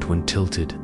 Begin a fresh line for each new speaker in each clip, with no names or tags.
when tilted.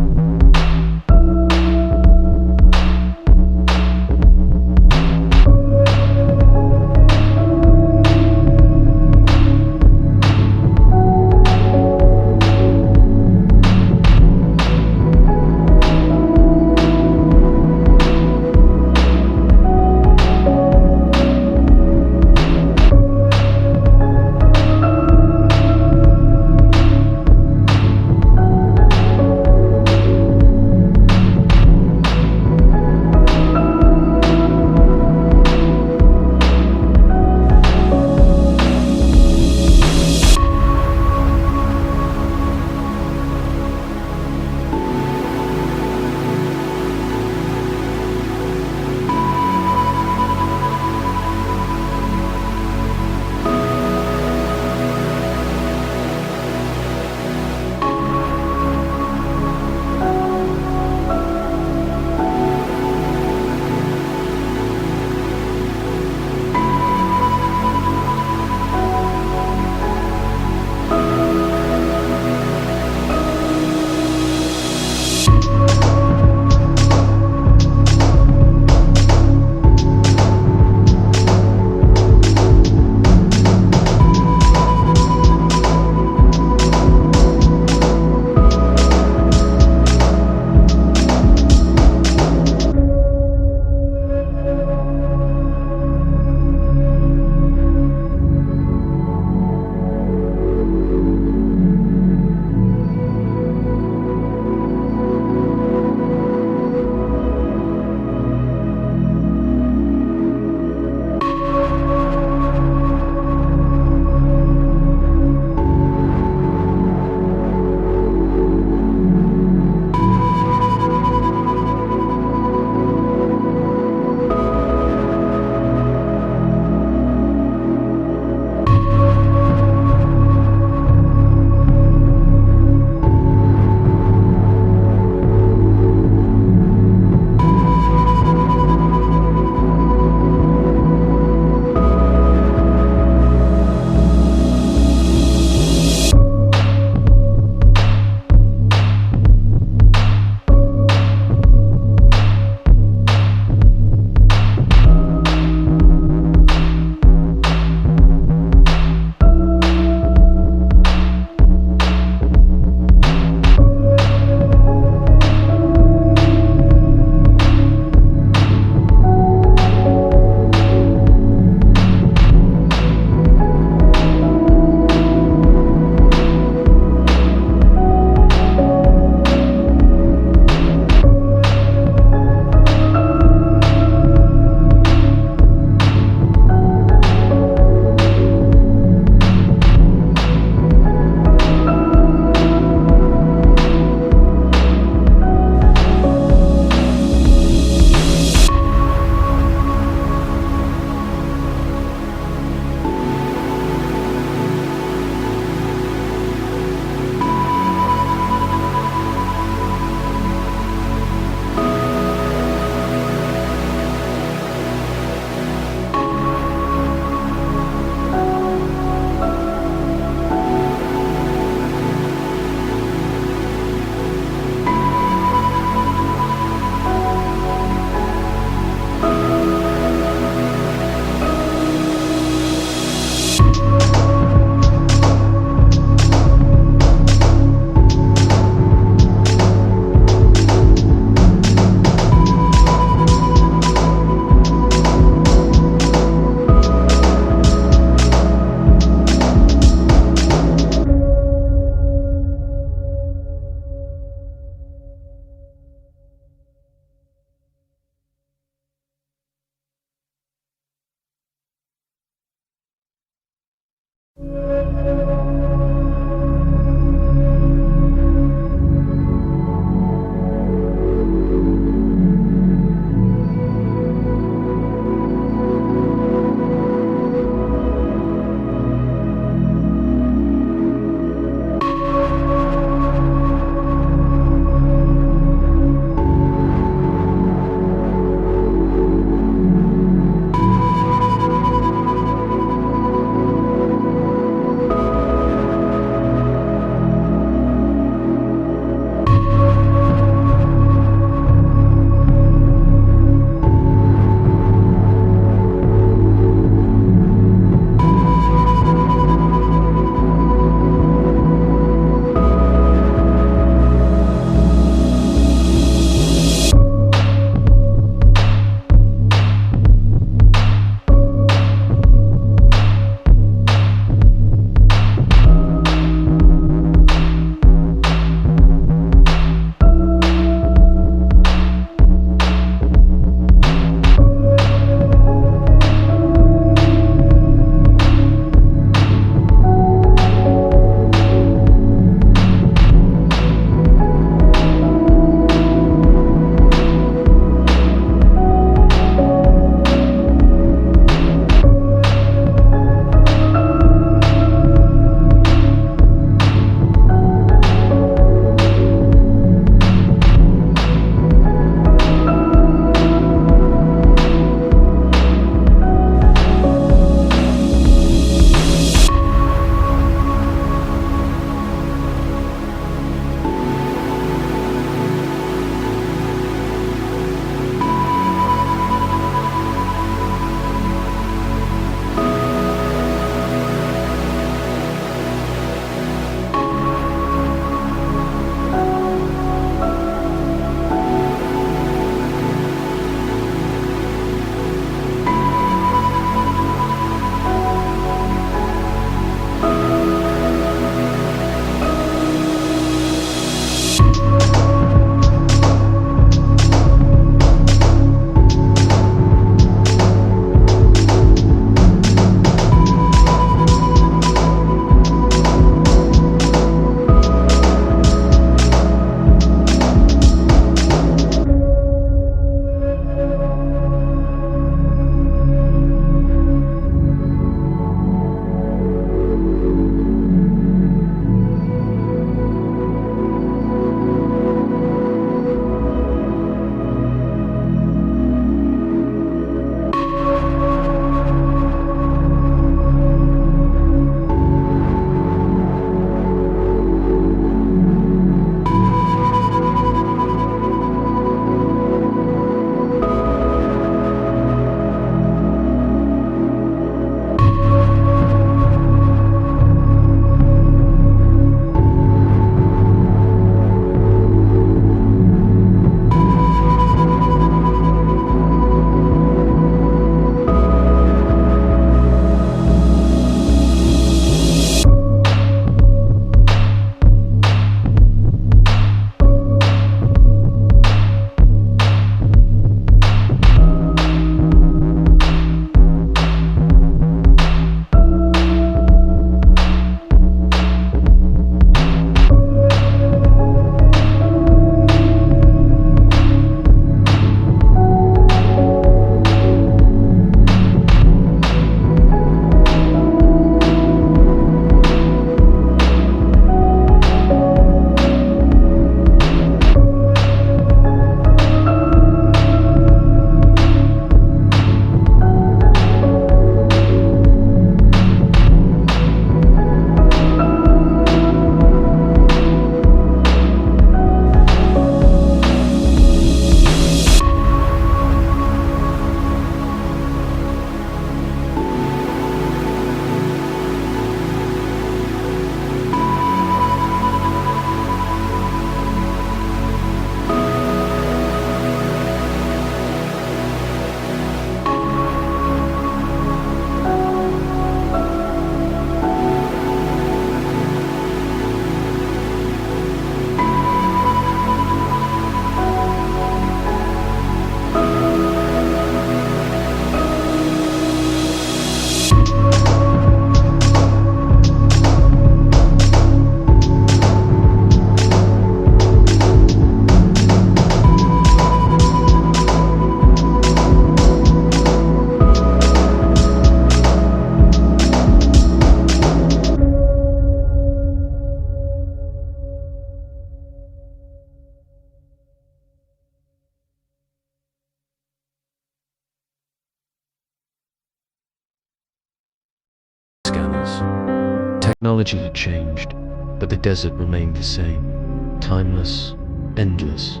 Technology had changed, but the desert remained the same, timeless, endless.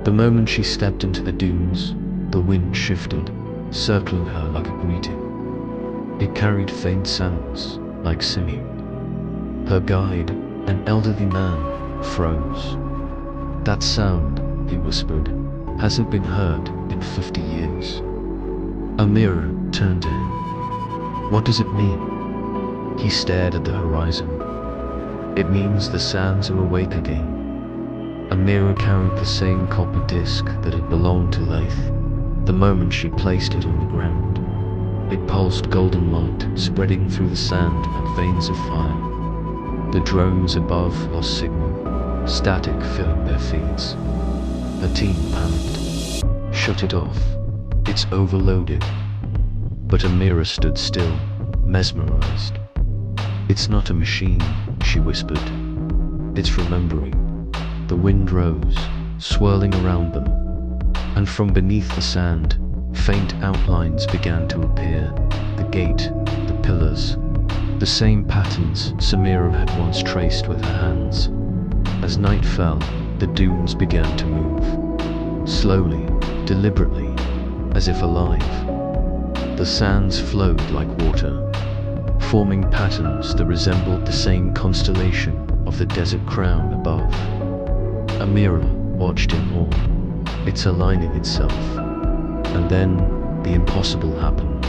The moment she stepped into the dunes, the wind shifted, circling her like a greeting. It carried faint sounds, like singing. Her guide, an elderly man, froze. "That sound," he whispered, "hasn't been heard in 50 years. Amira turned to him. "What does it mean?" He stared at the horizon. "It means the sands are awake again." Amira carried the same copper disc that had belonged to Laith the moment she placed it on the ground. It pulsed golden light, spreading through the sand like veins of fire. The drones above lost signal, static filling their feeds. The team panicked. "Shut it off. It's overloaded." But Amira stood still, mesmerized. "It's not a machine," she whispered. "It's remembering." The wind rose, swirling around them, and from beneath the sand, faint outlines began to appear. The gate, the pillars, the same patterns Samira had once traced with her hands. As night fell, the dunes began to move. Slowly, deliberately, as if alive. The sands flowed like water, forming patterns that resembled the same constellation of the desert crown above. Amira watched in awe, it's aligning itself. And then, the impossible happened.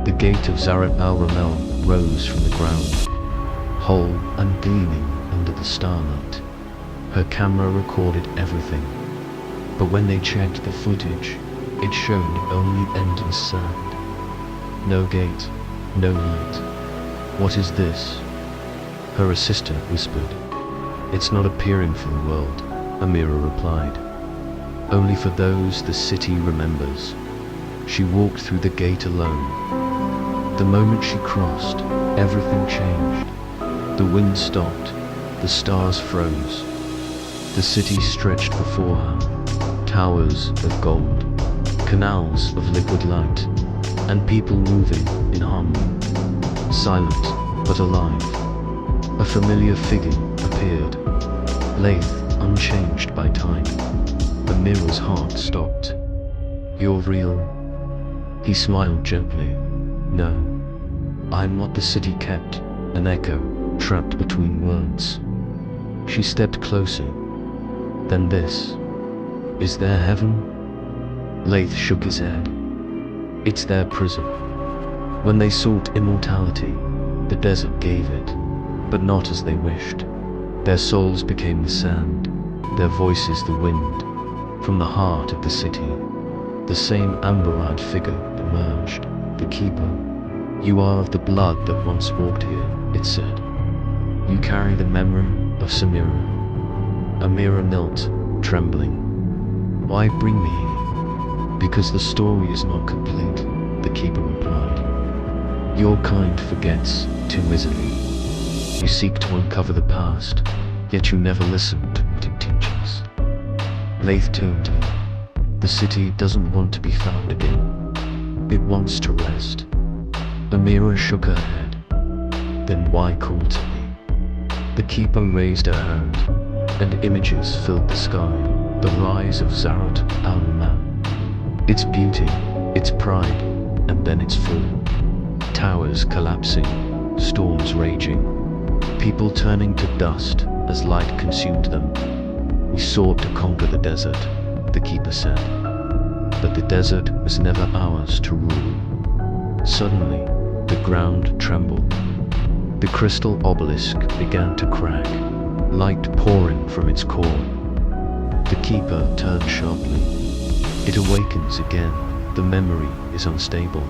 The gate of Zarat al-Ramel rose from the ground, whole and gleaming under the starlight. Her camera recorded everything, but when they checked the footage, it showed only endless sand. No gate, no light. "What is this?" Her assistant whispered. "It's not appearing for the world," Amira replied. "Only for those the city remembers." She walked through the gate alone. The moment she crossed, everything changed. The wind stopped, the stars froze. The city stretched before her, towers of gold, canals of liquid light, and people moving in harmony. Silent, but alive. A familiar figure appeared, Laith, unchanged by time. Amira's heart stopped. "You're real?" He smiled gently. "No, I'm what the city kept," an echo, trapped between words. She stepped closer. "Then this. Is there heaven?" Laith shook his head. "It's their prison. When they sought immortality, the desert gave it, but not as they wished. Their souls became the sand, their voices the wind. From the heart of the city, the same amber-eyed figure emerged, the keeper. "You are of the blood that once walked here," it said. "You carry the memory of Samira." Amira knelt, trembling. "Why bring me here?" "Because the story is not complete," the keeper replied. "Your kind forgets too easily. You seek to uncover the past, yet you never listen to what it teaches." Laith turned to me. "The city doesn't want to be found again. It wants to rest." Amira shook her head. "Then why call to me?" The keeper raised her hand, and images filled the sky. The rise of Zarat al-Ramel. Its beauty, its pride, and then its fall. Towers collapsing, storms raging, people turning to dust as light consumed them. "We sought to conquer the desert," the keeper said, "but the desert was never ours to rule." Suddenly, the ground trembled. The crystal obelisk began to crack, light pouring from its core. The keeper turned sharply. "It awakens again. The memory is unstable."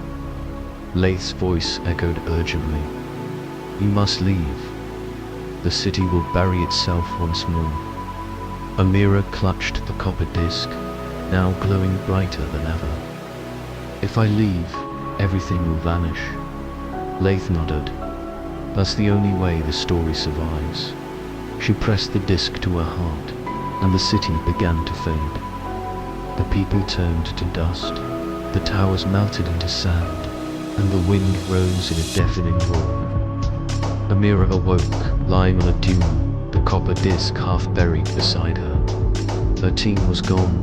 Laith's voice echoed urgently. "You must leave. The city will bury itself once more." Amira clutched the copper disc, now glowing brighter than ever. "If I leave, everything will vanish." Laith nodded. "That's the only way the story survives." She pressed the disc to her heart, and the city began to fade. The people turned to dust, the towers melted into sand, and the wind rose in a deafening roar. Amira awoke, lying on a dune, the copper disc half buried beside her. Her team was gone.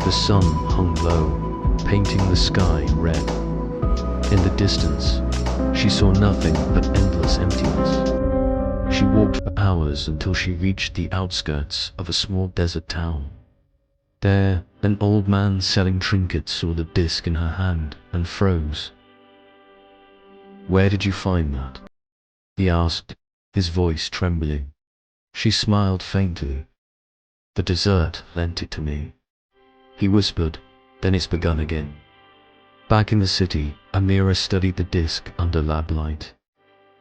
The sun hung low, painting the sky red. In the distance, she saw nothing but endless emptiness. She walked for hours until she reached the outskirts of a small desert town. There, an old man selling trinkets saw the disc in her hand and froze. "Where did you find that?" he asked, his voice trembling. She smiled faintly. "The desert lent it to me," he whispered. "Then it's begun again." Back in the city, Amira studied the disc under lab light.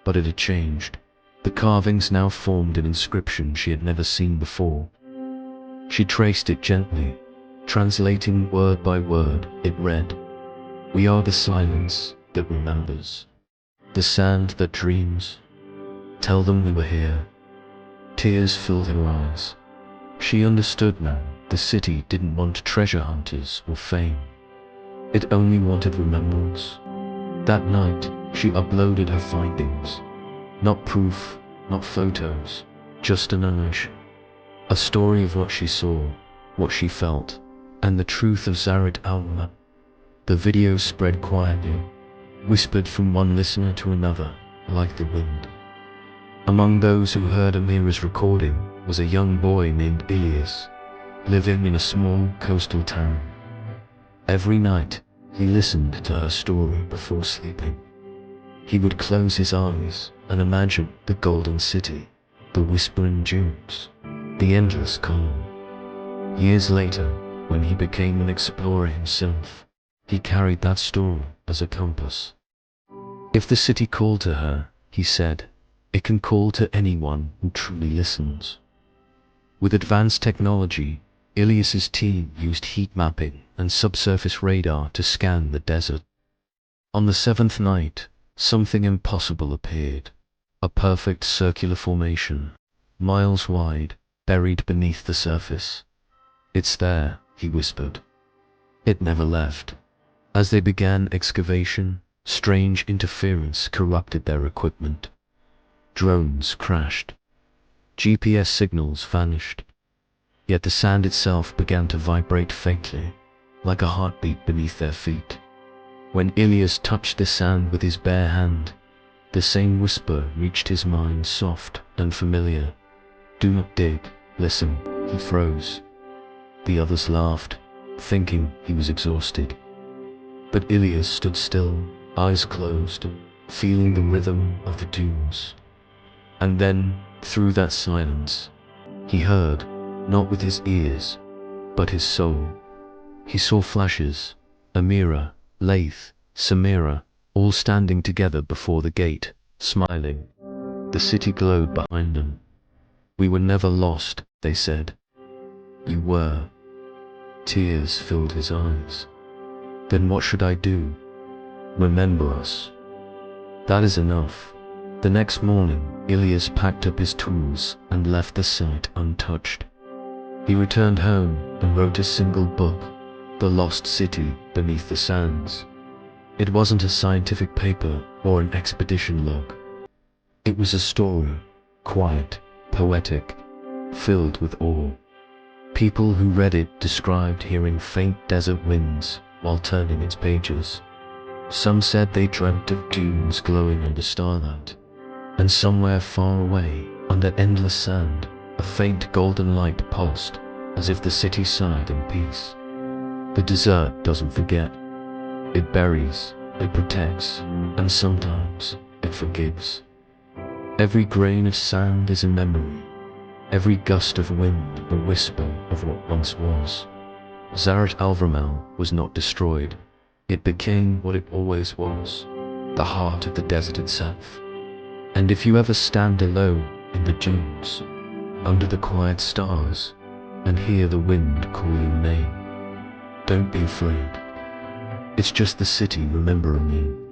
But it had changed. The carvings now formed an inscription she had never seen before. She traced it gently, translating word by word. It read, "We are the silence that remembers, the sand that dreams. Tell them we were here." Tears filled her eyes. She understood now. The city didn't want treasure hunters or fame. It only wanted remembrance. That night, she uploaded her findings. Not proof, not photos, just a narration. A story of what she saw, what she felt, and the truth of Zared al-Mat. The video spread quietly, whispered from one listener to another, like the wind. Among those who heard Amira's recording was a young boy named Ilyas, living in a small coastal town. Every night, he listened to her story before sleeping. He would close his eyes and imagine the golden city, the whispering dunes, the endless calm. Years later, when he became an explorer himself, he carried that story as a compass. "If the city called to her," he said, "it can call to anyone who truly listens." With advanced technology, Ilyas's team used heat mapping and subsurface radar to scan the desert. On the seventh night, something impossible appeared. A perfect circular formation, miles wide, buried beneath the surface. "It's there," he whispered. It never left. As they began excavation, strange interference corrupted their equipment. Drones crashed. GPS signals vanished. Yet the sand itself began to vibrate faintly, like a heartbeat beneath their feet. When Ilyas touched the sand with his bare hand, the same whisper reached his mind, soft and familiar. "Do not dig, listen." He froze. The others laughed, thinking he was exhausted. But Ilyas stood still, eyes closed, feeling the rhythm of the dunes. And then, through that silence, he heard, not with his ears, but his soul. He saw flashes, Amira, Laith, Samira, all standing together before the gate, smiling. The city glowed behind them. "We were never lost," they said. "You were." Tears filled his eyes. "Then what should I do?" "Remember us. That is enough." The next morning, Ilyas packed up his tools and left the site untouched. He returned home and wrote a single book, The Lost City Beneath the Sands. It wasn't a scientific paper or an expedition log. It was a story, quiet, poetic, filled with awe. People who read it described hearing faint desert winds while turning its pages. Some said they dreamt of dunes glowing under starlight, and somewhere far away, under endless sand, a faint golden light pulsed, as if the city sighed in peace. The desert doesn't forget. It buries, it protects, and sometimes it forgives. Every grain of sand is a memory, every gust of wind a whisper of what once was. Zaret al-Vermel was not destroyed. It became what it always was, the heart of the desert itself. And if you ever stand alone in the dunes, under the quiet stars, and hear the wind call your name, don't be afraid. It's just the city remembering you.